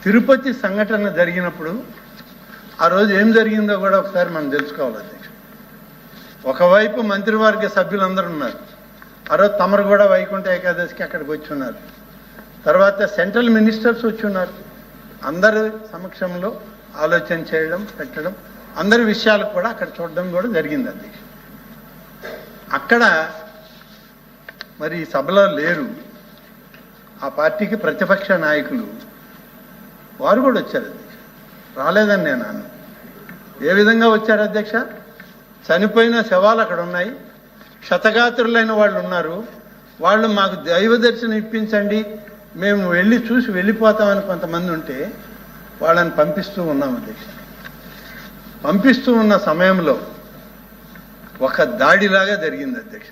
తిరుపతి సంఘటన జరిగినప్పుడు ఆ రోజు ఏం జరిగిందో కూడా ఒకసారి మనం తెలుసుకోవాలి అధ్యక్ష. ఒకవైపు మంత్రివర్గ సభ్యులందరూ ఉన్నారు. ఆ రోజు తమరు కూడా వైకుంఠ ఏకాదశికి అక్కడికి వచ్చి ఉన్నారు. తర్వాత సెంట్రల్ మినిస్టర్స్ వచ్చి ఉన్నారు. అందరి సమక్షంలో ఆలోచన చేయడం, పెట్టడం, అందరి విషయాలు కూడా అక్కడ చూడడం కూడా జరిగింది అధ్యక్ష. అక్కడ మరి సభలో లేరు ఆ పార్టీకి ప్రతిపక్ష నాయకులు, వారు కూడా వచ్చారు అధ్యక్ష. రాలేదని నేను అన్నాను. ఏ విధంగా వచ్చారు అధ్యక్ష? చనిపోయిన శవాలు అక్కడ ఉన్నాయి, క్షతగాత్రులైన వాళ్ళు ఉన్నారు. వాళ్ళు మాకు దైవ దర్శనం ఇప్పించండి, మేము వెళ్ళి చూసి వెళ్ళిపోతామని కొంతమంది ఉంటే వాళ్ళని పంపిస్తూ ఉన్నాం అధ్యక్ష. పంపిస్తూ ఉన్న సమయంలో ఒక దాడిలాగా జరిగింది అధ్యక్ష.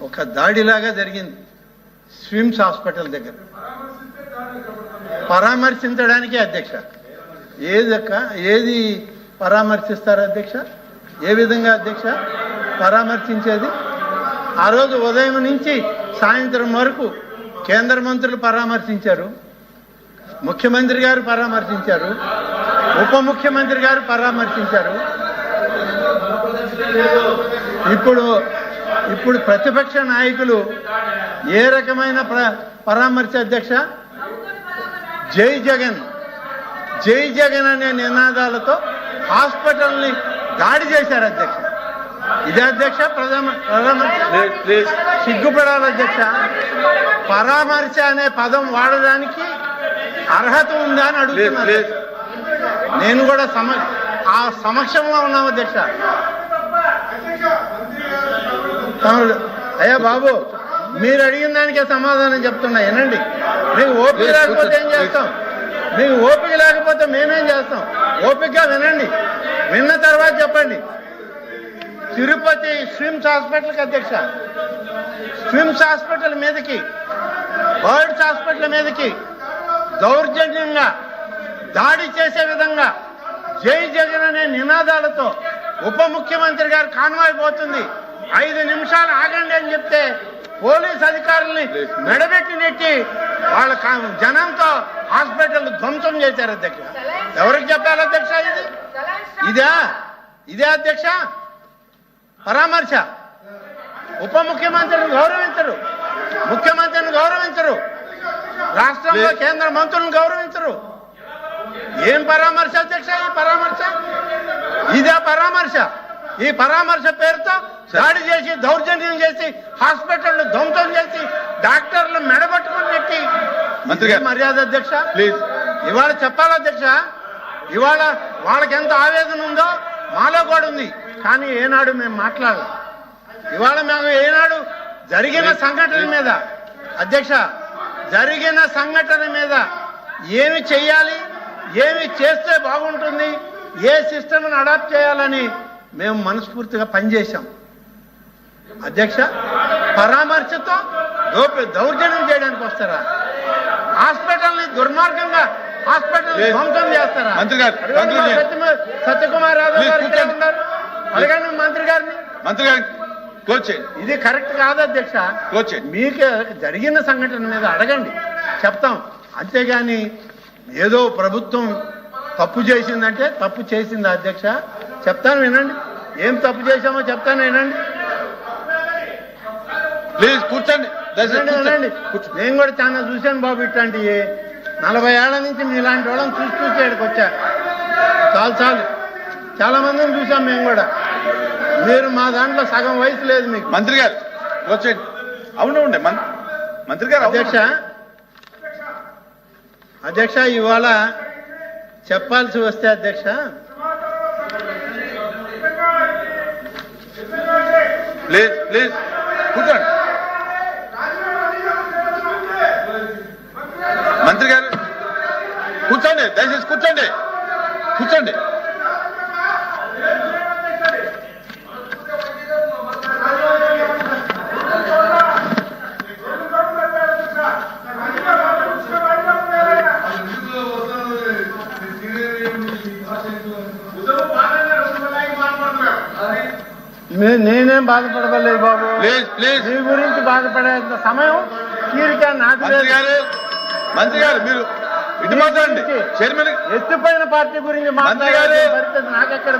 ఒక దాడిలాగా జరిగింది స్విమ్స్ హాస్పిటల్ దగ్గర. పరామర్శించడానికే అధ్యక్ష. ఏది పరామర్శిస్తారు అధ్యక్ష? ఏ విధంగా అధ్యక్ష పరామర్శించేది? ఆ రోజు ఉదయం నుంచి సాయంత్రం వరకు కేంద్ర మంత్రులు పరామర్శించారు, ముఖ్యమంత్రి గారు పరామర్శించారు, ఉప ముఖ్యమంత్రి గారు పరామర్శించారు. ఇప్పుడు ప్రతిపక్ష నాయకులు ఏ రకమైన పరామర్శ అధ్యక్ష? జై జగన్, జై జగన్ అనే నినాదాలతో హాస్పిటల్ని దాడి చేశారు అధ్యక్ష. ఇదే అధ్యక్ష పరామర్శ? సిగ్గుపడాలి అధ్యక్ష. పరామర్శ అనే పదం వాడడానికి అర్హత ఉందా అని అడుగుతున్నారు. నేను కూడా ఆ సమక్షంలో ఉన్నాం అధ్యక్ష. అయ్యా బాబు, మీరు అడిగిన దానికే సమాధానం చెప్తున్నా, వినండి. మీకు ఓపిక లేకపోతే ఏం చేస్తాం? మీకు ఓపిక లేకపోతే మేమేం చేస్తాం? ఓపికగా వినండి, విన్న తర్వాత చెప్పండి. తిరుపతి స్విమ్స్ హాస్పిటల్కి అధ్యక్ష, స్విమ్స్ హాస్పిటల్ మీదకి, బర్డ్స్ హాస్పిటల్ మీదకి దౌర్జన్యంగా దాడి చేసే విధంగా జై జగన్ అనే నినాదాలతో ఉప ముఖ్యమంత్రి గారు కాన్వాయ్ పోతుంది, 5 నిమిషాలు ఆగండి అని చెప్తే పోలీస్ అధికారుల్ని మెడబెట్టి నెట్టి వాళ్ళ జనంతో హాస్పిటల్ ధ్వంసం చేశారు అధ్యక్ష. ఎవరికి చెప్పాలి అధ్యక్ష? ఇదే అధ్యక్ష పరామర్శ? ఉప ముఖ్యమంత్రిని గౌరవించరు, ముఖ్యమంత్రిని గౌరవించరు, రాష్ట్రంలో కేంద్ర మంత్రులను గౌరవించరు. ఏం పరామర్శ అధ్యక్ష ఈ పరామర్శ? ఇదే పరామర్శ? ఈ పరామర్శ పేరుతో దాడి చేసి, దౌర్జన్యం చేసి, హాస్పిటల్ ధ్వంసం చేసి, డాక్టర్లు మెడబట్టుకుని పెట్టి మర్యాద అధ్యక్ష? ఇవాళ చెప్పాలి అధ్యక్ష. ఇవాళ వాళ్ళకి ఎంత ఆవేదన ఉందో మాలో కూడా ఉంది, కానీ ఏనాడు మేము మాట్లాడాలి. ఇవాళ మేము ఏనాడు జరిగిన సంఘటన మీద అధ్యక్ష, జరిగిన సంఘటన మీద ఏమి చెయ్యాలి, ఏమి చేస్తే బాగుంటుంది, ఏ సిస్టమ్ని అడాప్ట్ చేయాలని మేము మనస్ఫూర్తిగా పనిచేశాం అధ్యక్ష. పరామర్శతో దౌర్జన్యం చేయడానికి వస్తారా? హాస్పిటల్ని దుర్మార్గంగా హాస్పిటల్ ధ్వంసం చేస్తారా? సత్యకుమార్ యాదవ్ గారు ఉన్నారు, అడగండి మంత్రి గారిని. ఇది కరెక్ట్ కాదు అధ్యక్ష. మీకు జరిగిన సంఘటన మీద అడగండి, చెప్తాం. అంతేగాని ఏదో ప్రభుత్వం తప్పు చేసిందంటే తప్పు చేసింది అధ్యక్ష. చెప్తాను వినండి, ఏం తప్పు చేశామో చెప్తాను వినండి. ప్లీజ్ కూర్చోండి, వినండి. నేను కూడా చాలా చూశాను బాబు, ఇట్లాంటి 40 ఏళ్ల నుంచి మీలాంటి వాళ్ళని చూసి ఇక్కడికి వచ్చా. చాలు చాలా మందిని చూసాం మేము కూడా. మీరు మా దాంట్లో సగం వయసు లేదు మీకు. మంత్రి గారు వచ్చేయండి. అవునండి మంత్రి గారు. అధ్యక్ష ఇవాళ చెప్పాల్సి వస్తే అధ్యక్ష, ప్లీజ్ కూర్చోండి. మంత్రి గారు కూర్చోండి, దయచేసి కూర్చోండి. నేనేం బాధపడలేదు బాబు, ప్లీజ్ మీ గురించి బాధపడేంత సమయం తీరిక నాకు. మంత్రి గారు ఇటు మాట్లాడండి చైర్మన్. ఎత్తిపోయిన పార్టీ గురించి మంత్రి గారు నాకెక్కడ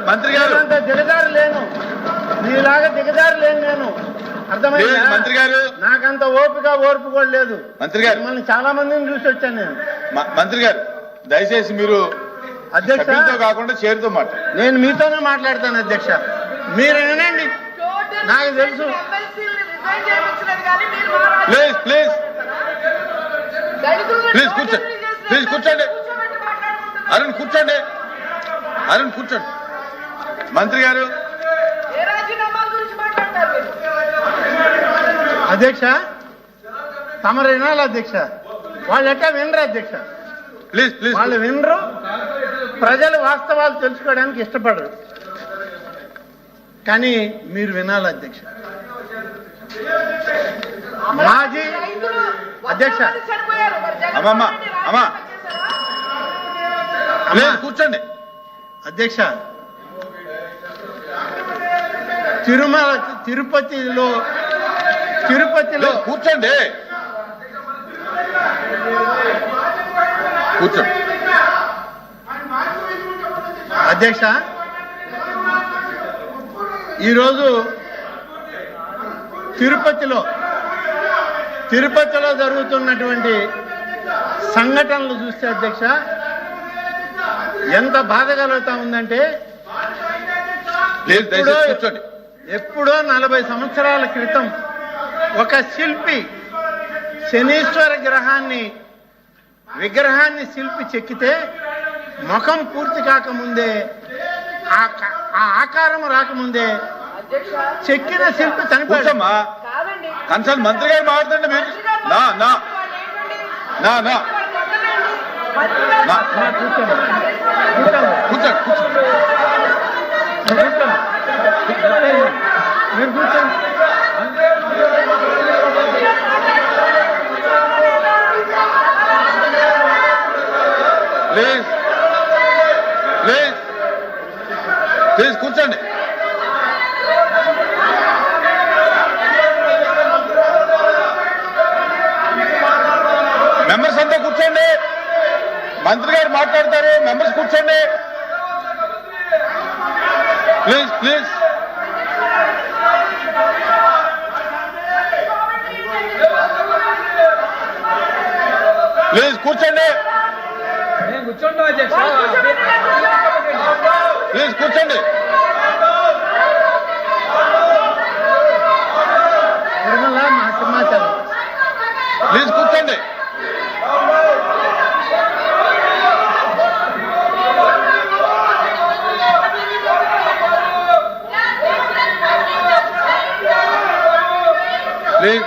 మంత్రి గారు దిగజారు లేను, నీలాగా దిగజారు లేను నేను. అర్థమైంది మంత్రి గారు. నాకంత ఓర్పు కూడా లేదు మంత్రి గారు. మిమ్మల్ని చాలా మందిని చూసి వచ్చాను నేను. మంత్రి గారు దయచేసి మీరు అధ్యక్షుడితో కాకుండా చైర్తో మాట్లాడు. నేను మీతోనే మాట్లాడతాను అధ్యక్ష, మీరు వినండి. నాకు తెలుసు. ప్లీజ్ ప్లీజ్ ప్లీజ్ కూర్చోండి, ప్లీజ్ కూర్చోండి. అరుణ్ కూర్చోండి, అరుణ్ కూర్చోండి. మంత్రి గారు. అధ్యక్ష తమరు వినాలి అధ్యక్ష, వాళ్ళు ఎట్టా వినరు అధ్యక్ష. ప్లీజ్ ప్లీజ్ వాళ్ళు వినరు, ప్రజలు వాస్తవాలు తెలుసుకోవడానికి ఇష్టపడరు. కానీ మీరు వినాలి అధ్యక్ష. మాజీ అధ్యక్ష అమ్మా కూర్చోండి అధ్యక్ష. తిరుపతిలో కూర్చోండి, కూర్చోండి అధ్యక్ష. ఈరోజు తిరుపతిలో జరుగుతున్నటువంటి సంఘటనలు చూస్తే అధ్యక్ష ఎంత బాధ కలుగుతా ఉందంటే, ఎప్పుడో 40 సంవత్సరాల క్రితం ఒక శిల్పి శనీశ్వర విగ్రహాన్ని శిల్పి చెక్కితే ముఖం పూర్తి కాకముందే, ఆ ఆకారం రాకముందే చెక్కిన శిల్పి చనిపోయాడు. కన్సర్న్ మంత్రి గారు మాట్లాడండి. మీరు నా నా నా నా కూర్చోండి కూర్చోండి మీరు కూర్చోండి. ప్లీజ్ ప్లీజ్ ప్లీజ్ కూర్చోండి. మెంబర్స్ అంతా కూర్చోండి, మంత్రి గారు మాట్లాడతారు. మెంబర్స్ కూర్చోండి ప్లీజ్ ప్లీజ్. ప్లీజ్ కూర్చోండి, ప్లీజ్ కూర్చోండి. మా సమాచారం ప్లీజ్ కూర్చోండి. ప్లీజ్